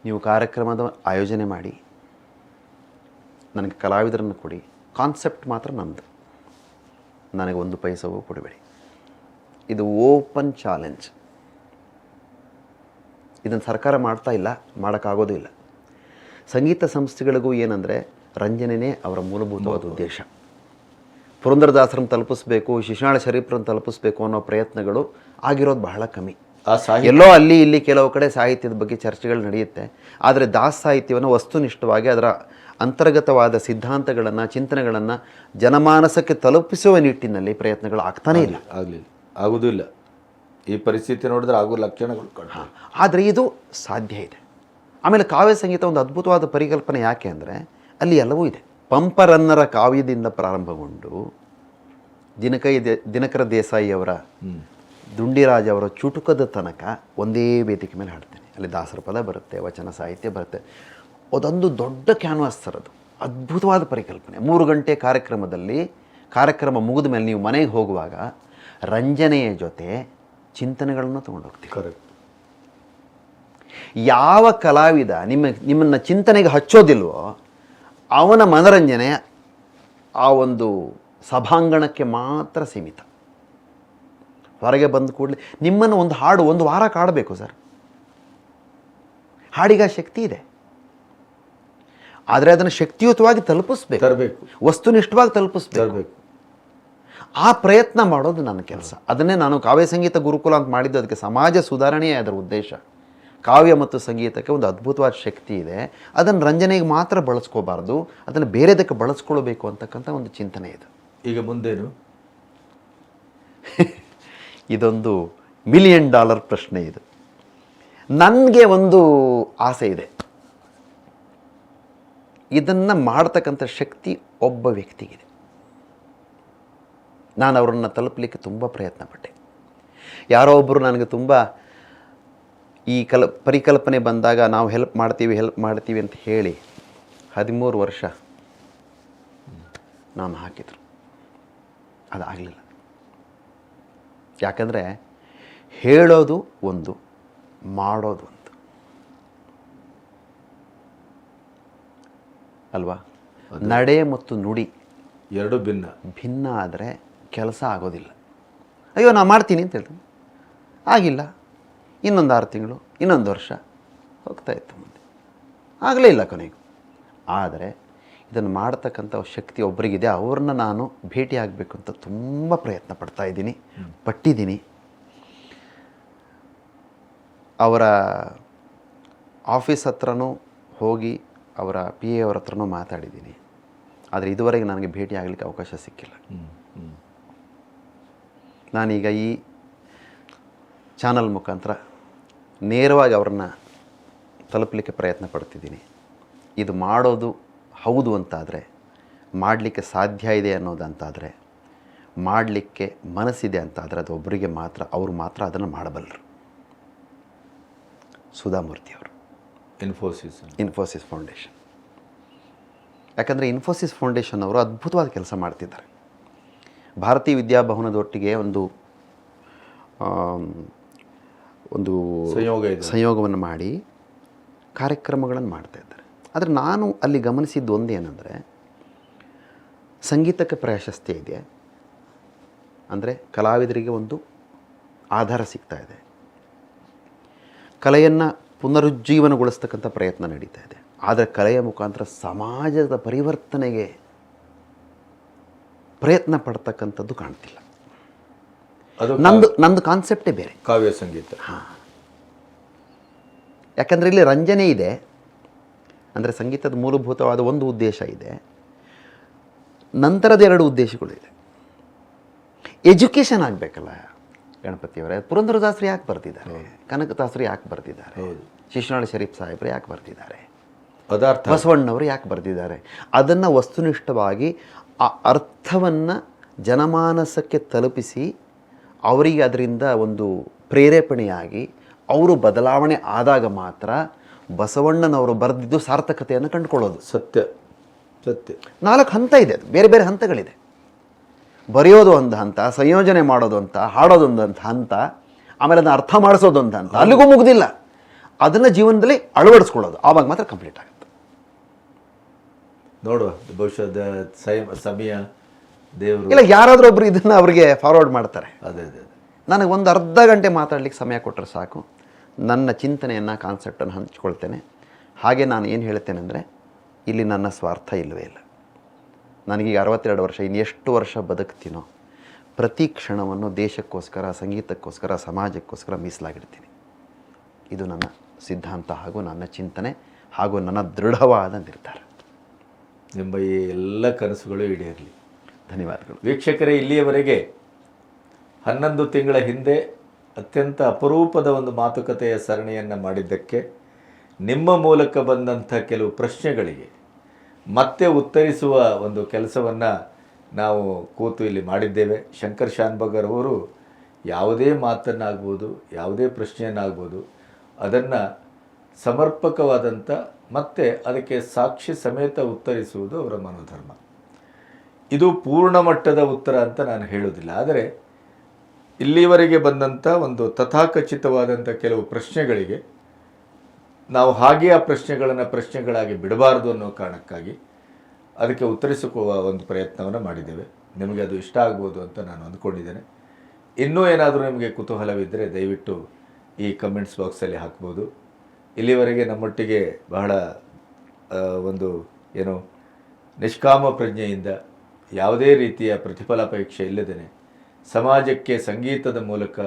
ನೀವು ಕಾರ್ಯಕ್ರಮದ ಆಯೋಜನೆ ಮಾಡಿ ನನಗೆ ಕಲಾವಿದರನ್ನು ಕೊಡಿ, ಕಾನ್ಸೆಪ್ಟ್ ಮಾತ್ರ ನಂದು, ನನಗೆ 1 ಪೈಸವೂ ಕೊಡಬೇಡಿ. ಇದು ಓಪನ್ ಚಾಲೆಂಜ್. ಇದನ್ನು ಸರ್ಕಾರ ಮಾಡ್ತಾ ಇಲ್ಲ, ಮಾಡೋಕ್ಕಾಗೋದು ಇಲ್ಲ. ಸಂಗೀತ ಸಂಸ್ಥೆಗಳಿಗೂ ಏನಂದರೆ ರಂಜನೆಯೇ ಅವರ ಮೂಲಭೂತವಾದ ಉದ್ದೇಶ. ಪುರಂದರದಾಸರನ್ನು ತಲುಪಿಸ್ಬೇಕು, ಶಿಶುನಾಳ ಶರೀಫರನ್ನು ತಲುಪಿಸ್ಬೇಕು ಅನ್ನೋ ಪ್ರಯತ್ನಗಳು ಆಗಿರೋದು ಬಹಳ ಕಮ್ಮಿ. ಎಲ್ಲೋ ಅಲ್ಲಿ ಇಲ್ಲಿ ಕೆಲವು ಕಡೆ ಸಾಹಿತ್ಯದ ಬಗ್ಗೆ ಚರ್ಚೆಗಳು ನಡೆಯುತ್ತೆ. ಆದರೆ ದಾಸ ಸಾಹಿತ್ಯವನ್ನು ವಸ್ತುನಿಷ್ಠವಾಗಿ ಅದರ ಅಂತರ್ಗತವಾದ ಸಿದ್ಧಾಂತಗಳನ್ನು, ಚಿಂತನೆಗಳನ್ನು ಜನಮಾನಸಕ್ಕೆ ತಲುಪಿಸುವ ನಿಟ್ಟಿನಲ್ಲಿ ಪ್ರಯತ್ನಗಳು ಆಗ್ತಾನೇ ಇಲ್ಲ. ಆಗೋದೂ ಇಲ್ಲ. ಈ ಪರಿಸ್ಥಿತಿ ನೋಡಿದ್ರೆ ಆಗೋ ಲಕ್ಷಣಗಳು ಕಾಣ. ಆದರೆ ಇದು ಸಾಧ್ಯ ಇದೆ. ಆಮೇಲೆ ಕಾವ್ಯ ಸಂಗೀತ ಒಂದು ಅದ್ಭುತವಾದ ಪರಿಕಲ್ಪನೆ. ಯಾಕೆ ಅಂದರೆ ಅಲ್ಲಿ ಎಲ್ಲವೂ ಇದೆ. ಪಂಪರನ್ನರ ಕಾವ್ಯದಿಂದ ಪ್ರಾರಂಭಗೊಂಡು ದಿನಕರ ದೇಸಾಯಿಯವರ, ದುಂಡಿರಾಜ್ ಅವರ ಚುಟುಕದ ತನಕ ಒಂದೇ ವೇದಿಕೆ ಮೇಲೆ ಹಾಡ್ತೇನೆ. ಅಲ್ಲಿ ದಾಸರ ಪದ ಬರುತ್ತೆ, ವಚನ ಸಾಹಿತ್ಯ ಬರುತ್ತೆ. ಅದೊಂದು ದೊಡ್ಡ ಕ್ಯಾನ್ವಾಸ್ ಸರ್. ಅದು ಅದ್ಭುತವಾದ ಪರಿಕಲ್ಪನೆ. 3 ಗಂಟೆ ಕಾರ್ಯಕ್ರಮ ಮುಗಿದ ಮೇಲೆ ನೀವು ಮನೆಗೆ ಹೋಗುವಾಗ ರಂಜನೆಯ ಜೊತೆ ಚಿಂತನೆಗಳನ್ನು ತೊಗೊಂಡೋಗ್ತೀವಿ. ಕರೆಕ್ಟ್. ಯಾವ ಕಲಾವಿದ ನಿಮ್ಮನ್ನು ಚಿಂತನೆಗೆ ಹಚ್ಚೋದಿಲ್ವೋ ಅವನ ಮನರಂಜನೆ ಆ ಒಂದು ಸಭಾಂಗಣಕ್ಕೆ ಮಾತ್ರ ಸೀಮಿತ. ಹೊರಗೆ ಬಂದ ಕೂಡಲೇ ನಿಮ್ಮನ್ನು ಒಂದು ಹಾಡು 1 ವಾರ ಕಾಡಬೇಕು ಸರ್. ಹಾಡಿಗ ಶಕ್ತಿ ಇದೆ, ಆದರೆ ಅದನ್ನು ಶಕ್ತಿಯುತವಾಗಿ ತಲುಪಿಸ್ಬೇಕು, ವಸ್ತುನಿಷ್ಠವಾಗಿ ತಲುಪಿಸ್ಬೇಕು. ಆ ಪ್ರಯತ್ನ ಮಾಡೋದು ನನ್ನ ಕೆಲಸ. ಅದನ್ನೇ ನಾನು ಕಾವ್ಯ ಸಂಗೀತ ಗುರುಕುಲ ಅಂತ ಮಾಡಿದ್ದು. ಅದಕ್ಕೆ ಸಮಾಜ ಸುಧಾರಣೆಯೇ ಅದರ ಉದ್ದೇಶ. ಕಾವ್ಯ ಮತ್ತು ಸಂಗೀತಕ್ಕೆ ಒಂದು ಅದ್ಭುತವಾದ ಶಕ್ತಿ ಇದೆ. ಅದನ್ನು ರಂಜನೆಗೆ ಮಾತ್ರ ಬಳಸ್ಕೋಬಾರ್ದು, ಅದನ್ನು ಬೇರೆದಕ್ಕೆ ಬಳಸ್ಕೊಳ್ಬೇಕು ಅಂತಕ್ಕಂಥ ಒಂದು ಚಿಂತನೆ ಇದೆ. ಈಗ ಮುಂದೇನು? ಇದೊಂದು $1 ಮಿಲಿಯನ್ ಪ್ರಶ್ನೆ. ಇದು ನನಗೆ ಒಂದು ಆಸೆ ಇದೆ. ಇದನ್ನು ಮಾಡ್ತಕ್ಕಂಥ ಶಕ್ತಿ ಒಬ್ಬ ವ್ಯಕ್ತಿಗಿದೆ. ನಾನು ಅವರನ್ನು ತಲುಪಲಿಕ್ಕೆ ತುಂಬ ಪ್ರಯತ್ನ ಪಟ್ಟೆ. ಯಾರೋ ಒಬ್ಬರು ನನಗೆ ತುಂಬ ಈ ಪರಿಕಲ್ಪನೆ ಬಂದಾಗ ನಾವು ಹೆಲ್ಪ್ ಮಾಡ್ತೀವಿ ಅಂತ ಹೇಳಿ 13 ವರ್ಷ ನಾನು ಹಾಕಿದರು. ಅದಾಗಲಿಲ್ಲ. ಯಾಕಂದರೆ ಹೇಳೋದು ಒಂದು, ಮಾಡೋದು ಒಂದು ಅಲ್ವಾ. ನಡೆ ಮತ್ತು ನುಡಿ 2 ಭಿನ್ನ ಆದರೆ ಕೆಲಸ ಆಗೋದಿಲ್ಲ. ಅಯ್ಯೋ ನಾನು ಮಾಡ್ತೀನಿ ಅಂತ ಹೇಳ್ತೀನಿ, ಆಗಿಲ್ಲ. ಇನ್ನೊಂದು 6 ತಿಂಗಳು, ಇನ್ನೊಂದು ವರ್ಷ ಹೋಗ್ತಾ ಇತ್ತು, ಮುಂದೆ ಆಗಲೇ ಇಲ್ಲ ಕೊನೆಗೂ. ಆದರೆ ಇದನ್ನು ಮಾಡ್ತಕ್ಕಂಥ ಶಕ್ತಿ ಒಬ್ಬರಿಗಿದೆ. ಅವ್ರನ್ನ ನಾನು ಭೇಟಿ ಆಗಬೇಕು ಅಂತ ತುಂಬ ಪ್ರಯತ್ನ ಪಟ್ಟಿದ್ದೀನಿ. ಅವರ ಆಫೀಸ್ ಹತ್ರನೂ ಹೋಗಿ ಅವರ PA ಅವರ ಹತ್ರನೂ ಮಾತಾಡಿದ್ದೀನಿ. ಆದರೆ ಇದುವರೆಗೆ ನನಗೆ ಭೇಟಿ ಆಗಲಿಕ್ಕೆ ಅವಕಾಶ ಸಿಕ್ಕಿಲ್ಲ. ನಾನೀಗ ಈ ಚಾನಲ್ ಮುಖಾಂತರ ನೇರವಾಗಿ ಅವ್ರನ್ನ ತಲುಪಲಿಕ್ಕೆ ಪ್ರಯತ್ನ ಪಡ್ತಿದ್ದೀನಿ. ಇದು ಮಾಡೋದು ಹೌದು ಅಂತಾದರೆ, ಮಾಡಲಿಕ್ಕೆ ಸಾಧ್ಯ ಇದೆ ಅನ್ನೋದಂತಾದರೆ, ಮಾಡಲಿಕ್ಕೆ ಮನಸ್ಸಿದೆ ಅಂತಾದರೆ ಅದು ಒಬ್ಬರಿಗೆ ಮಾತ್ರ, ಅವರು ಮಾತ್ರ ಅದನ್ನು ಮಾಡಬಲ್ಲರು. ಸುಧಾಮೂರ್ತಿ ಅವರು, ಇನ್ಫೋಸಿಸ್ ಫೌಂಡೇಶನ್. ಯಾಕಂದರೆ ಇನ್ಫೋಸಿಸ್ ಫೌಂಡೇಶನ್ ಅವರು ಅದ್ಭುತವಾದ ಕೆಲಸ ಮಾಡ್ತಿದ್ದಾರೆ. ಭಾರತೀಯ ವಿದ್ಯಾಭವನದೊಟ್ಟಿಗೆ ಒಂದು ಸಂಯೋಗವನ್ನು ಮಾಡಿ ಕಾರ್ಯಕ್ರಮಗಳನ್ನು ಮಾಡ್ತಾ ಇದ್ದಾರೆ. ಆದರೆ ನಾನು ಅಲ್ಲಿ ಗಮನಿಸಿದ್ದು ಒಂದೇನೆಂದರೆ, ಸಂಗೀತಕ್ಕೆ ಪ್ರಾಶಸ್ತ್ಯ ಇದೆ, ಅಂದರೆ ಕಲಾವಿದರಿಗೆ ಒಂದು ಆಧಾರ ಸಿಗ್ತಾ ಇದೆ, ಕಲೆಯನ್ನು ಪುನರುಜ್ಜೀವನಗೊಳಿಸ್ತಕ್ಕಂಥ ಪ್ರಯತ್ನ ನಡೀತಾ ಇದೆ. ಆದರೆ ಕಲೆಯ ಮುಖಾಂತರ ಸಮಾಜದ ಪರಿವರ್ತನೆಗೆ ಪ್ರಯತ್ನ ಪಡ್ತಕ್ಕಂಥದ್ದು ಕಾಣ್ತಿಲ್ಲ. ಅದು ನಂದು ಕಾನ್ಸೆಪ್ಟೇ ಬೇರೆ, ಕಾವ್ಯ ಸಂಗೀತ. ಯಾಕಂದರೆ ಇಲ್ಲಿ ರಂಜನೆ ಇದೆ, ಅಂದರೆ ಸಂಗೀತದ ಮೂಲಭೂತವಾದ ಒಂದು ಉದ್ದೇಶ ಇದೆ, ನಂತರದ 2 ಉದ್ದೇಶಗಳಿದೆ. ಎಜುಕೇಷನ್ ಆಗಬೇಕಲ್ಲ ಗಣಪತಿಯವರೇ. ಪುರಂದರದಾಸರು ಯಾಕೆ ಬರ್ತಿದ್ದಾರೆ, ಕನಕದಾಸರು ಯಾಕೆ ಬರ್ತಿದ್ದಾರೆ, ಶಿಶುನಾಳ ಶರೀಫ್ ಸಾಹೇಬರು ಯಾಕೆ ಬರ್ತಿದ್ದಾರೆ, ಪದಾರ್ಥ ಬಸವಣ್ಣವರು ಯಾಕೆ ಬರ್ತಿದ್ದಾರೆ? ಅದನ್ನು ವಸ್ತುನಿಷ್ಠವಾಗಿ ಆ ಅರ್ಥವನ್ನು ಜನಮಾನಸಕ್ಕೆ ತಲುಪಿಸಿ ಅವರಿಗೆ ಅದರಿಂದ ಒಂದು ಪ್ರೇರೇಪಣೆಯಾಗಿ ಅವರು ಬದಲಾವಣೆ ಆದಾಗ ಮಾತ್ರ ಬಸವಣ್ಣನವರು ಬರೆದಿದ್ದು ಸಾರ್ಥಕತೆಯನ್ನು ಕಂಡುಕೊಳ್ಳೋದು. ಸತ್ಯ ಸತ್ಯ. 4 ಹಂತ ಇದೆ, ಬೇರೆ ಬೇರೆ ಹಂತಗಳಿದೆ. ಬರೆಯೋದು ಒಂದು ಹಂತ, ಸಂಯೋಜನೆ ಮಾಡೋದು ಅಂತ, ಹಾಡೋದೊಂದು ಹಂತ, ಆಮೇಲೆ ಅದನ್ನು ಅರ್ಥ ಮಾಡಿಸೋದೊಂದು ಹಂತ, ಅಲ್ಲಿಗೂ ಮುಗ್ದಿಲ್ಲ. ಅದನ್ನು ಜೀವನದಲ್ಲಿ ಅಳವಡಿಸ್ಕೊಳ್ಳೋದು, ಆವಾಗ ಮಾತ್ರ ಕಂಪ್ಲೀಟ್ ಆಗುತ್ತೆ. ನೋಡುವ ಬಹುಶಃ ಸಮಯ ದೇವರು ಇಲ್ಲ, ಯಾರಾದರೂ ಒಬ್ರು ಇದನ್ನು ಅವರಿಗೆ ಫಾರ್ವರ್ಡ್ ಮಾಡ್ತಾರೆ. ಅದೇ ಅದೇ ನನಗೆ ಒಂದು ಅರ್ಧ ಗಂಟೆ ಮಾತಾಡಲಿಕ್ಕೆ ಸಮಯ ಕೊಟ್ಟರೆ ಸಾಕು, ನನ್ನ ಚಿಂತನೆಯನ್ನು, ಕಾನ್ಸೆಪ್ಟನ್ನು ಹಂಚ್ಕೊಳ್ತೇನೆ. ಹಾಗೆ ನಾನು ಏನು ಹೇಳ್ತೇನೆ ಅಂದರೆ, ಇಲ್ಲಿ ನನ್ನ ಸ್ವಾರ್ಥ ಇಲ್ಲವೇ ಇಲ್ಲ. ನನಗೀಗ 62 ವರ್ಷ, ಇನ್ನು ಎಷ್ಟು ವರ್ಷ ಬದುಕ್ತೀನೋ ಪ್ರತಿ ಕ್ಷಣವನ್ನು ದೇಶಕ್ಕೋಸ್ಕರ, ಸಂಗೀತಕ್ಕೋಸ್ಕರ, ಸಮಾಜಕ್ಕೋಸ್ಕರ ಮೀಸಲಾಗಿಡ್ತೀನಿ. ಇದು ನನ್ನ ಸಿದ್ಧಾಂತ ಹಾಗೂ ನನ್ನ ಚಿಂತನೆ ಹಾಗೂ ನನ್ನ ದೃಢವಾದ ನಿರ್ಧಾರ. ನಿಮ್ಮ ಈ ಎಲ್ಲ ಕನಸುಗಳು ಈಡೇರಲಿ. ಧನ್ಯವಾದಗಳು. ವೀಕ್ಷಕರೇ, ಇಲ್ಲಿಯವರೆಗೆ 11 ತಿಂಗಳ ಹಿಂದೆ ಅತ್ಯಂತ ಅಪರೂಪದ ಒಂದು ಮಾತುಕತೆಯ ಸರಣಿಯನ್ನು ಮಾಡಿದ್ದಕ್ಕೆ, ನಿಮ್ಮ ಮೂಲಕ ಬಂದಂಥ ಕೆಲವು ಪ್ರಶ್ನೆಗಳಿಗೆ ಮತ್ತೆ ಉತ್ತರಿಸುವ ಒಂದು ಕೆಲಸವನ್ನು ನಾವು ಕೂತು ಇಲ್ಲಿ ಮಾಡಿದ್ದೇವೆ. ಶಂಕರ್ ಶಾನ್ಭೋಗರ್ ಅವರು ಯಾವುದೇ ಮಾತನ್ನಾಗ್ಬೋದು, ಯಾವುದೇ ಪ್ರಶ್ನೆಯನ್ನಾಗ್ಬೋದು, ಅದನ್ನು ಸಮರ್ಪಕವಾದಂಥ ಮತ್ತು ಅದಕ್ಕೆ ಸಾಕ್ಷಿ ಸಮೇತ ಉತ್ತರಿಸುವುದು ಅವರ ಮನೋಧರ್ಮ. ಇದು ಪೂರ್ಣ ಮಟ್ಟದ ಉತ್ತರ ಅಂತ ನಾನು ಹೇಳೋದಿಲ್ಲ, ಆದರೆ ಇಲ್ಲಿವರೆಗೆ ಬಂದಂಥ ಒಂದು ತಥಾಕಚಿತವಾದಂಥ ಕೆಲವು ಪ್ರಶ್ನೆಗಳಿಗೆ ನಾವು ಹಾಗೆ ಆ ಪ್ರಶ್ನೆಗಳನ್ನು ಪ್ರಶ್ನೆಗಳಾಗಿ ಬಿಡಬಾರ್ದು ಅನ್ನೋ ಕಾರಣಕ್ಕಾಗಿ ಅದಕ್ಕೆ ಉತ್ತರಿಸಿಕೊಳ್ಳುವ ಒಂದು ಪ್ರಯತ್ನವನ್ನು ಮಾಡಿದ್ದೇವೆ. ನಿಮಗೆ ಅದು ಇಷ್ಟ ಆಗ್ಬೋದು ಅಂತ ನಾನು ಅಂದ್ಕೊಂಡಿದ್ದೇನೆ. ಇನ್ನೂ ಏನಾದರೂ ನಿಮಗೆ ಕುತೂಹಲವಿದ್ದರೆ ದಯವಿಟ್ಟು ಈ ಕಮೆಂಟ್ಸ್ ಬಾಕ್ಸಲ್ಲಿ ಹಾಕ್ಬೋದು. ಇಲ್ಲಿವರೆಗೆ ನಮ್ಮೊಟ್ಟಿಗೆ ಬಹಳ ಒಂದು ಏನು ನಿಷ್ಕಾಮ ಪ್ರಜ್ಞೆಯಿಂದ, ಯಾವುದೇ ರೀತಿಯ ಪ್ರತಿಫಲಾಪೇಕ್ಷೆ ಇಲ್ಲದೇ ಸಮಾಜಕ್ಕೆ ಸಂಗೀತದ ಮೂಲಕ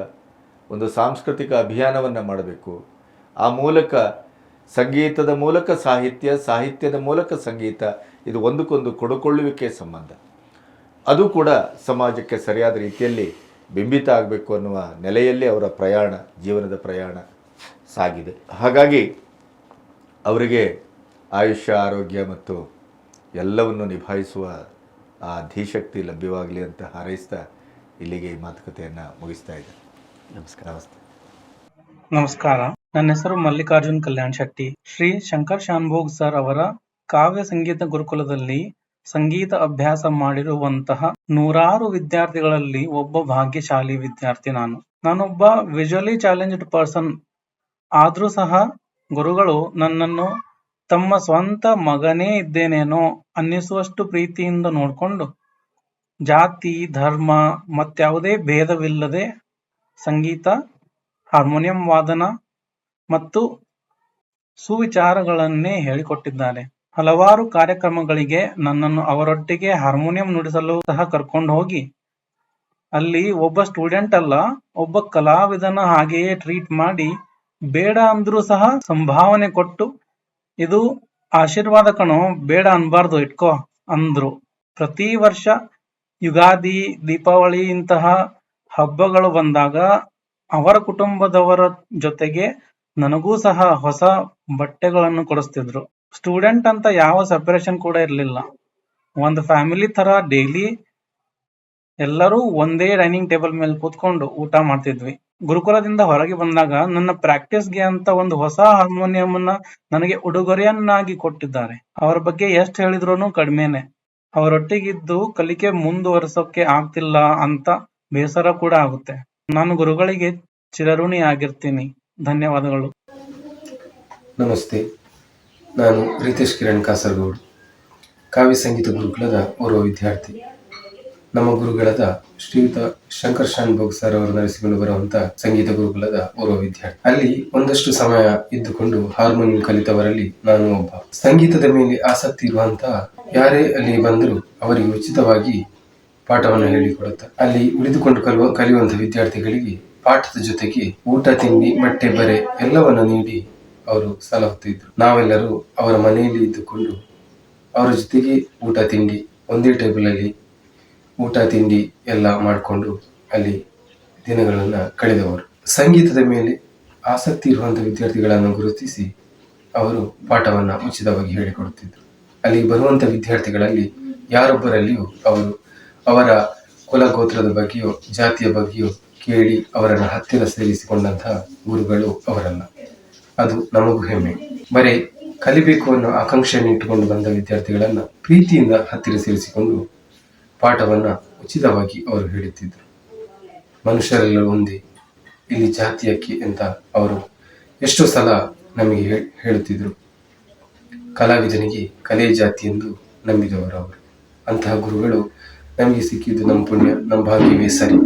ಒಂದು ಸಾಂಸ್ಕೃತಿಕ ಅಭಿಯಾನವನ್ನು ಮಾಡಬೇಕು, ಆ ಮೂಲಕ ಸಂಗೀತದ ಮೂಲಕ ಸಾಹಿತ್ಯ, ಸಾಹಿತ್ಯದ ಮೂಲಕ ಸಂಗೀತ, ಇದು ಒಂದಕ್ಕೊಂದು ಕೊಡುಕೊಳ್ಳುವಿಕೆ ಸಂಬಂಧ, ಅದು ಕೂಡ ಸಮಾಜಕ್ಕೆ ಸರಿಯಾದ ರೀತಿಯಲ್ಲಿ ಬಿಂಬಿತ ಆಗಬೇಕು ಅನ್ನುವ ನೆಲೆಯಲ್ಲಿ ಅವರ ಪ್ರಯಾಣ, ಜೀವನದ ಪ್ರಯಾಣ ಸಾಗಿದೆ. ಹಾಗಾಗಿ ಅವರಿಗೆ ಆಯುಷ್ಯ, ಆರೋಗ್ಯ ಮತ್ತು ಎಲ್ಲವನ್ನು ನಿಭಾಯಿಸುವ ಆ ಧೀಶಕ್ತಿ ಲಭ್ಯವಾಗಲಿ ಅಂತ ಹಾರೈಸ್ತಾ ಇಲ್ಲಿಗೆ ಈ ಮಾತುಕತೆಯನ್ನು ಮುಗಿಸ್ತಾ ಇದ್ದೇನೆ. ನಮಸ್ಕಾರ. ನಮಸ್ಕಾರ. ನನ್ನ ಹೆಸರು ಮಲ್ಲಿಕಾರ್ಜುನ್ ಕಲ್ಯಾಣ್ ಶೆಟ್ಟಿ. ಶ್ರೀ ಶಂಕರ್ ಶಾನ್ಭೋಗ್ ಸರ್ ಅವರ ಕಾವ್ಯ ಸಂಗೀತ ಗುರುಕುಲದಲ್ಲಿ ಸಂಗೀತ ಅಭ್ಯಾಸ ಮಾಡಿರುವಂತಹ 100 ವಿದ್ಯಾರ್ಥಿಗಳಲ್ಲಿ ಒಬ್ಬ ಭಾಗ್ಯಶಾಲಿ ವಿದ್ಯಾರ್ಥಿ. ನಾನೊಬ್ಬ ವಿಜುವಲಿ ಚಾಲೆಂಜ್ಡ್ ಪರ್ಸನ್ ಆದ್ರೂ ಸಹ ಗುರುಗಳು ನನ್ನನ್ನು ತಮ್ಮ ಸ್ವಂತ ಮಗನೇ ಇದ್ದೇನೇನೋ ಅನ್ನಿಸುವಷ್ಟು ಪ್ರೀತಿಯಿಂದ ನೋಡಿಕೊಂಡು, ಜಾತಿ, ಧರ್ಮ ಮತ್ಯಾವುದೇ ಭೇದವಿಲ್ಲದೆ ಸಂಗೀತ, ಹಾರ್ಮೋನಿಯಂ ವಾದನ ಮತ್ತು ಸುವಿಚಾರಗಳನ್ನೇ ಹೇಳಿಕೊಟ್ಟಿದ್ದಾರೆ. ಹಲವಾರು ಕಾರ್ಯಕ್ರಮಗಳಿಗೆ ನನ್ನನ್ನು ಅವರೊಟ್ಟಿಗೆ ಹಾರ್ಮೋನಿಯಂ ನುಡಿಸಲು ಸಹ ಕರ್ಕೊಂಡು ಹೋಗಿ, ಅಲ್ಲಿ ಒಬ್ಬ ಸ್ಟೂಡೆಂಟ್ ಅಲ್ಲ, ಒಬ್ಬ ಕಲಾವಿದನ ಹಾಗೆಯೇ ಟ್ರೀಟ್ ಮಾಡಿ, ಬೇಡ ಅಂದ್ರೂ ಸಹ ಸಂಭಾವನೆ ಕೊಟ್ಟು, ಇದು ಆಶೀರ್ವಾದ ಕಣೋ, ಬೇಡ ಅನ್ಬಾರ್ದು, ಇಟ್ಕೋ ಅಂದ್ರು. ಪ್ರತಿ ವರ್ಷ ಯುಗಾದಿ, ದೀಪಾವಳಿ ಇಂತಹ ಹಬ್ಬಗಳು ಬಂದಾಗ ಅವರ ಕುಟುಂಬದವರ ಜೊತೆಗೆ ನನಗೂ ಸಹ ಹೊಸ ಬಟ್ಟೆಗಳನ್ನು ಕೊಡಿಸ್ತಿದ್ರು. ಸ್ಟೂಡೆಂಟ್ ಅಂತ ಯಾವ ಸೆಪರೇಷನ್ ಕೂಡ ಇರಲಿಲ್ಲ. ಒಂದು ಫ್ಯಾಮಿಲಿ ತರ ಡೈಲಿ ಎಲ್ಲರೂ ಒಂದೇ ಡೈನಿಂಗ್ ಟೇಬಲ್ ಮೇಲೆ ಕೂತ್ಕೊಂಡು ಊಟ ಮಾಡ್ತಿದ್ವಿ. ಗುರುಕುಲದಿಂದ ಹೊರಗೆ ಬಂದಾಗ ನನ್ನ ಪ್ರಾಕ್ಟೀಸ್ಗೆ ಅಂತ ಒಂದು ಹೊಸ ಹಾರ್ಮೋನಿಯಂ ನನಗೆ ಉಡುಗೊರೆಯನ್ನಾಗಿ ಕೊಟ್ಟಿದ್ದಾರೆ. ಅವರ ಬಗ್ಗೆ ಎಷ್ಟು ಹೇಳಿದ್ರು ಕಡಿಮೆನೆ. ಅವರೊಟ್ಟಿಗಿದ್ದು ಕಲಿಕೆ ಮುಂದುವರಿಸೋಕೆ ಆಗ್ತಿಲ್ಲ ಅಂತ ಬೇಸರ ಕೂಡ ಆಗುತ್ತೆ. ನಾನು ಗುರುಗಳಿಗೆ ಚಿರಋಣಿ ಆಗಿರ್ತೀನಿ. ಧನ್ಯವಾದಗಳು. ನಮಸ್ತೆ. ನಾನು ರಿತೇಶ್ ಕಿರಣ್ ಕಾಸರಗೋಡು, ಕಾವ್ಯ ಸಂಗೀತ ಗುರುಕುಲದ ಓರ್ವ ವಿದ್ಯಾರ್ಥಿ. ನಮ್ಮ ಗುರುಗಳಾದ ಶ್ರೀಯುತ ಶಂಕರ್ ಶಾನ್ಭೋಗ್ ಸರ್ ಅವರು ನಡೆಸಿಕೊಂಡು ಬರುವಂತ ಸಂಗೀತ ಗುರುಕುಲದ ಓರ್ವ ವಿದ್ಯಾರ್ಥಿ. ಅಲ್ಲಿ ಒಂದಷ್ಟು ಸಮಯ ಇದ್ದುಕೊಂಡು ಹಾರ್ಮೋನಿಯಂ ಕಲಿತವರಲ್ಲಿ ನಾನು ಒಬ್ಬ. ಸಂಗೀತದ ಮೇಲೆ ಆಸಕ್ತಿ ಇರುವಂತಹ ಯಾರೇ ಅಲ್ಲಿ ಬಂದರೂ ಅವರಿಗೆ ಉಚಿತವಾಗಿ ಪಾಠವನ್ನು ಹೇಳಿಕೊಡುತ್ತಾರೆ. ಅಲ್ಲಿ ಉಳಿದುಕೊಂಡು ಕಲಿಯುವಂತಹ ವಿದ್ಯಾರ್ಥಿಗಳಿಗೆ ಪಾಠದ ಜೊತೆಗೆ ಊಟ, ತಿಂಡಿ, ಬಟ್ಟೆ, ಬರೆ ಎಲ್ಲವನ್ನು ನೀಡಿ ಅವರು ಸಲಹುತ್ತಿದ್ರು. ನಾವೆಲ್ಲರೂ ಅವರ ಮನೆಯಲ್ಲಿ ಇದ್ದುಕೊಂಡು ಅವರ ಜೊತೆಗೆ ಊಟ ತಿಂಡಿ, ಒಂದೇ ಟೇಬಲ್ ಅಲ್ಲಿ ಊಟ ತಿಂಡಿ ಎಲ್ಲ ಮಾಡಿಕೊಂಡು ಅಲ್ಲಿ ದಿನಗಳನ್ನು ಕಳೆದವರು. ಸಂಗೀತದ ಮೇಲೆ ಆಸಕ್ತಿ ಇರುವಂತಹ ವಿದ್ಯಾರ್ಥಿಗಳನ್ನು ಗುರುತಿಸಿ ಅವರು ಪಾಠವನ್ನು ಉಚಿತವಾಗಿ ಹೇಳಿಕೊಡುತ್ತಿದ್ದರು. ಅಲ್ಲಿ ಬರುವಂತಹ ವಿದ್ಯಾರ್ಥಿಗಳಲ್ಲಿ ಯಾರೊಬ್ಬರಲ್ಲಿಯೂ ಅವರು ಅವರ ಕುಲ ಗೋತ್ರದ ಬಗ್ಗೆಯೋ ಜಾತಿಯ ಬಗ್ಗೆಯೋ ಕೇಳಿ ಅವರನ್ನು ಹತ್ತಿರ ಸೇರಿಸಿಕೊಂಡಂತಹ ಗುರುಗಳು ಅವರಲ್ಲ. ಅದು ನಮಗೂ ಹೆಮ್ಮೆ. ಬರೀ ಕಲಿಬೇಕು ಅನ್ನೋ ಆಕಾಂಕ್ಷೆಯನ್ನು ಇಟ್ಟುಕೊಂಡು ಬಂದ ವಿದ್ಯಾರ್ಥಿಗಳನ್ನ ಪ್ರೀತಿಯಿಂದ ಹತ್ತಿರ ಸೇರಿಸಿಕೊಂಡು ಪಾಠವನ್ನ ಉಚಿತವಾಗಿ ಅವರು ಹೇಳುತ್ತಿದ್ದರು. ಮನುಷ್ಯರೆಲ್ಲ ಒಂದೇ, ಇಲ್ಲಿ ಜಾತಿಯಕ್ಕೆ ಅಂತ ಅವರು ಎಷ್ಟೋ ಸಲ ನಮಗೆ ಹೇಳುತ್ತಿದ್ರು. ಕಲಾವಿದನಿಗೆ ಕಲೆ ಜಾತಿ ಎಂದು ನಂಬಿದವರು ಅವರು. ಅಂತಹ ಗುರುಗಳು ನಮಗೆ ಸಿಕ್ಕಿದ್ದು ನಮ್ಮ ಪುಣ್ಯ, ನಮ್ಮ ಭಾಗ್ಯವೇ ಸರಿ.